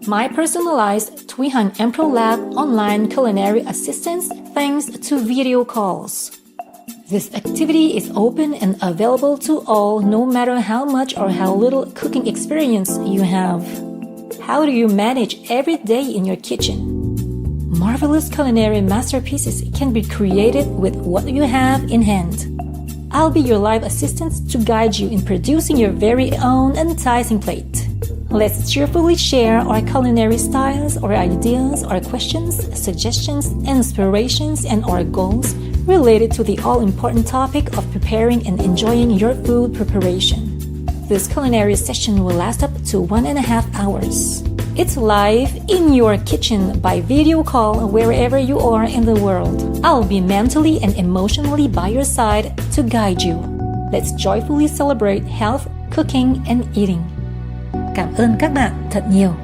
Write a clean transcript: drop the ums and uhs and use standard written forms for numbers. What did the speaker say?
My personalized Thuy Impro-Lab online culinary assistance thanks to video calls. This activity is open and available to all no matter how much or how little cooking experience you have. How do you manage every day in your kitchen? Marvelous culinary masterpieces can be created with what you have in hand. I'll be your live assistant to guide you in producing your very own enticing plate. Let's cheerfully share our culinary styles, our ideas, our questions, suggestions, inspirations, and our goals related to the all-important topic of preparing and enjoying your food preparation. This culinary session will last up to 1.5 hours. It's live in your kitchen by video call wherever you are in the world. I'll be mentally and emotionally by your side to guide you. Let's joyfully celebrate health, cooking, and eating. Cảm ơn các bạn thật nhiều.